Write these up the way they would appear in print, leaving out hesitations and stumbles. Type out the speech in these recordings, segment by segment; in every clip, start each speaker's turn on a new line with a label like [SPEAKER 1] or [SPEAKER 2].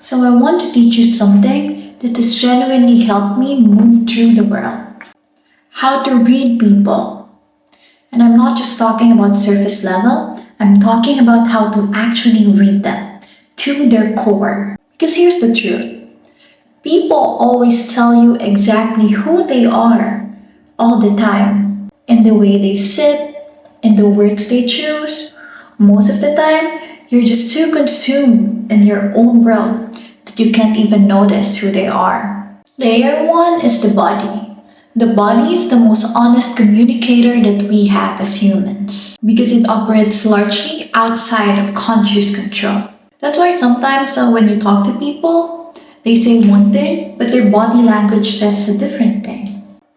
[SPEAKER 1] So I want to teach you something that has genuinely helped me move through the world. How to read people. And I'm not just talking about surface level, I'm talking about how to actually read them to their core. Because here's the truth. People always tell you exactly who they are all the time. In the way they sit, in the words they choose. Most of the time, you're just too consumed in your own world that you can't even notice who they are. Layer 1 is the body. The body is the most honest communicator that we have as humans because it operates largely outside of conscious control. That's why sometimes when you talk to people, they say one thing, but their body language says a different thing.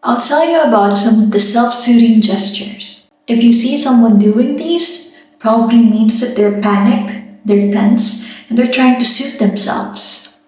[SPEAKER 1] I'll tell you about some of the self-soothing gestures. If you see someone doing these, probably means that they're panicked, they're tense, and they're trying to soothe themselves.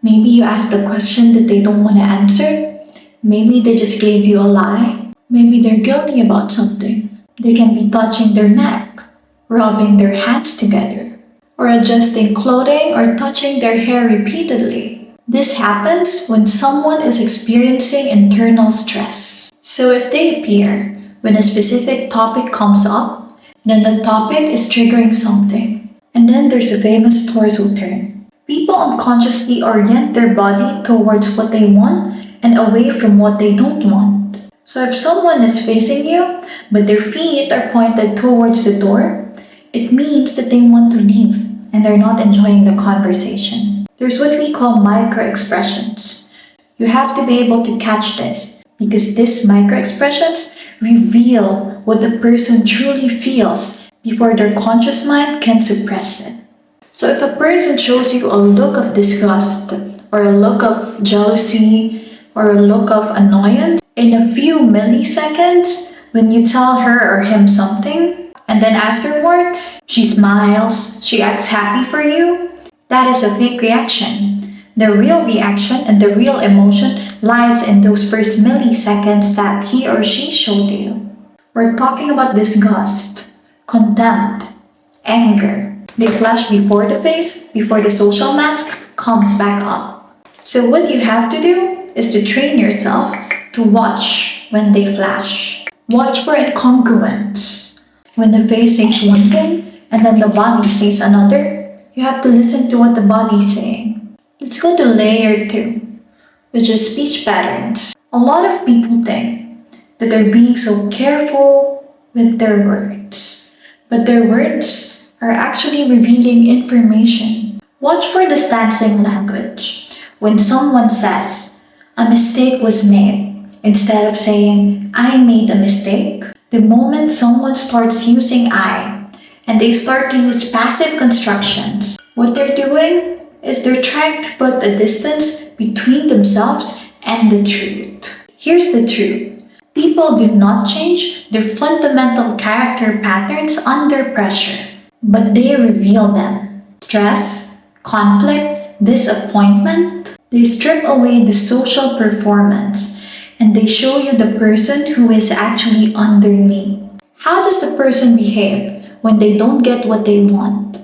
[SPEAKER 1] Maybe you ask the question that they don't want to answer. Maybe they just gave you a lie. Maybe they're guilty about something. They can be touching their neck, rubbing their hands together, or adjusting clothing or touching their hair repeatedly. This happens when someone is experiencing internal stress. So if they appear when a specific topic comes up, then the topic is triggering something. And then there's a famous torso turn. People unconsciously orient their body towards what they want and away from what they don't want. So if someone is facing you, but their feet are pointed towards the door, it means that they want to leave and they're not enjoying the conversation. There's what we call microexpressions. You have to be able to catch this because these microexpressions reveal what the person truly feels before their conscious mind can suppress it. So if a person shows you a look of disgust or a look of jealousy or a look of annoyance in a few milliseconds when you tell her or him something, and then afterwards she smiles, she acts happy for you, that is a fake reaction. The real reaction and the real emotion lies in those first milliseconds that he or she showed you. We're talking about disgust, contempt, anger. They flash before the face, before the social mask comes back up. So what you have to do is to train yourself to watch when they flash. Watch for incongruence. When the face says one thing and then the body says another, you have to listen to what the body is saying. Let's go to layer 2, which is speech patterns. A lot of people think that they're being so careful with their words, but their words are actually revealing information. Watch for the stancing language. When someone says, "A mistake was made," instead of saying, "I made a mistake," the moment someone starts using "I," and they start to use passive constructions, what they're doing is they're trying to put a distance between themselves and the truth. Here's the truth. People do not change their fundamental character patterns under pressure, but they reveal them. Stress, conflict, disappointment, they strip away the social performance and they show you the person who is actually underneath. How does the person behave when they don't get what they want?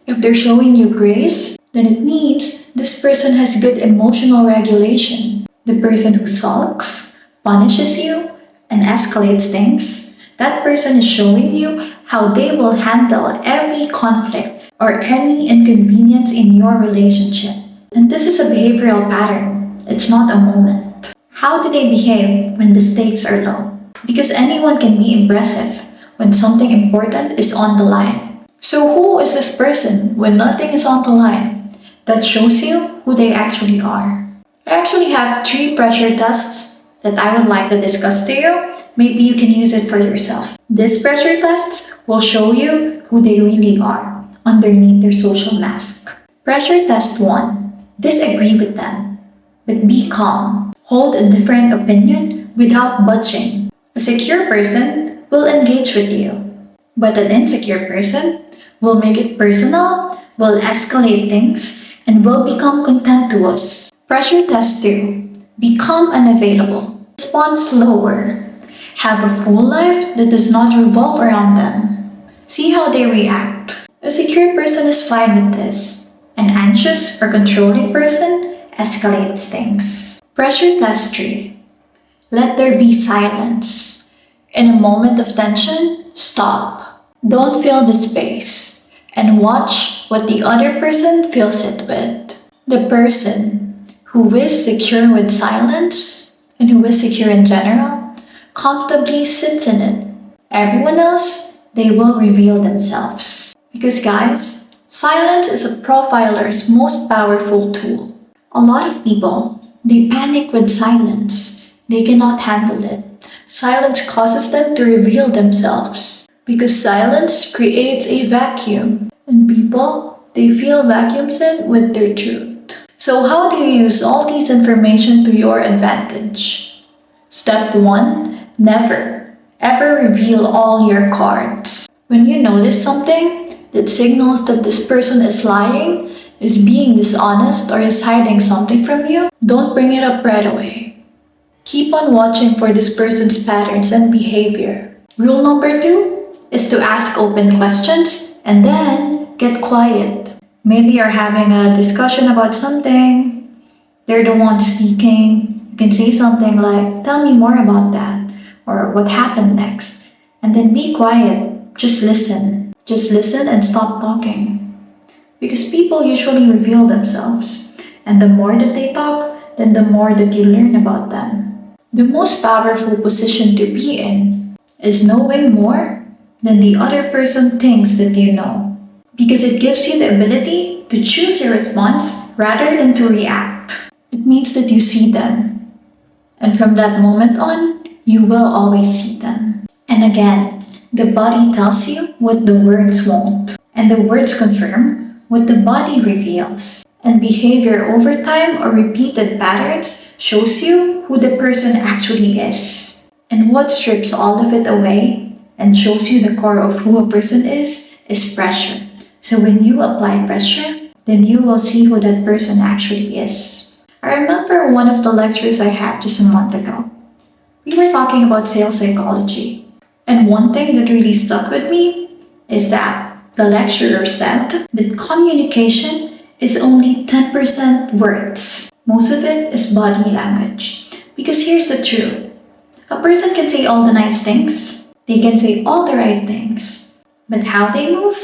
[SPEAKER 1] If they're showing you grace, then it means this person has good emotional regulation. The person who sulks, punishes you, and escalates things, that person is showing you how they will handle every conflict or any inconvenience in your relationship. And this is a behavioral pattern. It's not a moment. How do they behave when the stakes are low? Because anyone can be impressive when something important is on the line. So who is this person when nothing is on the line? That shows you who they actually are. I actually have 3 pressure tests that I would like to discuss to you. Maybe you can use it for yourself. These pressure tests will show you who they really are underneath their social mask. Pressure test 1. Disagree with them, but be calm. Hold a different opinion without budging. A secure person will engage with you, but an insecure person will make it personal, will escalate things, and will become contemptuous. Pressure test 2. Become unavailable. Respond slower. Have a full life that does not revolve around them. See how they react. A secure person is fine with this. An anxious or controlling person escalates things. Pressure test 3. Let there be silence. In a moment of tension, stop. Don't fill the space and watch what the other person fills it with. The person who is secure with silence and who is secure in general comfortably sits in it. Everyone else, they will reveal themselves. Because guys, silence is a profiler's most powerful tool. A lot of people, they panic with silence. They cannot handle it. Silence causes them to reveal themselves. Because silence creates a vacuum. And people, they fill vacuums in with their truth. So how do you use all these information to your advantage? Step 1, never, ever reveal all your cards. When you notice something that signals that this person is lying, is being dishonest, or is hiding something from you, don't bring it up right away. Keep on watching for this person's patterns and behavior. Rule number 2 is to ask open questions and then get quiet. Maybe you're having a discussion about something, they're the one speaking. You can say something like, tell me more about that, or what happened next. And then be quiet, just listen. Just listen and stop talking. Because people usually reveal themselves. And the more that they talk, then the more that you learn about them. The most powerful position to be in is knowing more than the other person thinks that you know. Because it gives you the ability to choose your response rather than to react. It means that you see them. And from that moment on, you will always see them. And again, the body tells you what the words won't. And the words confirm what the body reveals. And behavior over time or repeated patterns shows you who the person actually is. And what strips all of it away and shows you the core of who a person is pressure. So when you apply pressure, then you will see who that person actually is. I remember one of the lectures I had just a month ago. We were talking about sales psychology. And one thing that really stuck with me is that the lecturer said that communication is only 10% words. Most of it is body language. Because here's the truth. A person can say all the nice things. They can say all the right things. But how they move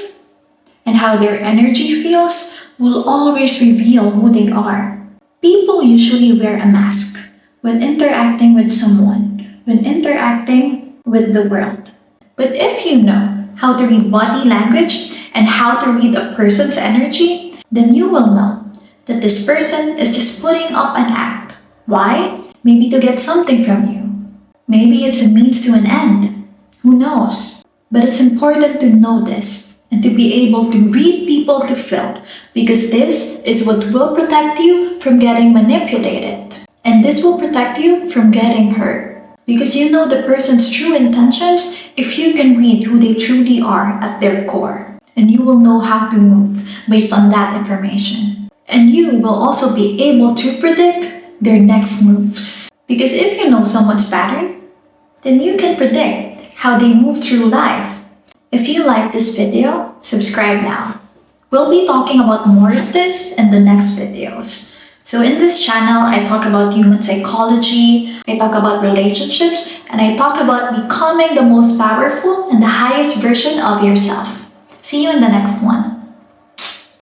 [SPEAKER 1] and how their energy feels will always reveal who they are. People usually wear a mask when interacting with someone, when interacting with the world. But if you know how to read body language and how to read a person's energy, then you will know that this person is just putting up an act. Why? Maybe to get something from you. Maybe it's a means to an end. Who knows? But it's important to know this and to be able to read people to filth, because this is what will protect you from getting manipulated. And this will protect you from getting hurt. Because you know the person's true intentions if you can read who they truly are at their core. And you will know how to move based on that information. And you will also be able to predict their next moves. Because if you know someone's pattern, then you can predict how they move through life. If you like this video, subscribe now. We'll be talking about more of this in the next videos. So in this channel, I talk about human psychology, I talk about relationships, and I talk about becoming the most powerful and the highest version of yourself. See you in the next one.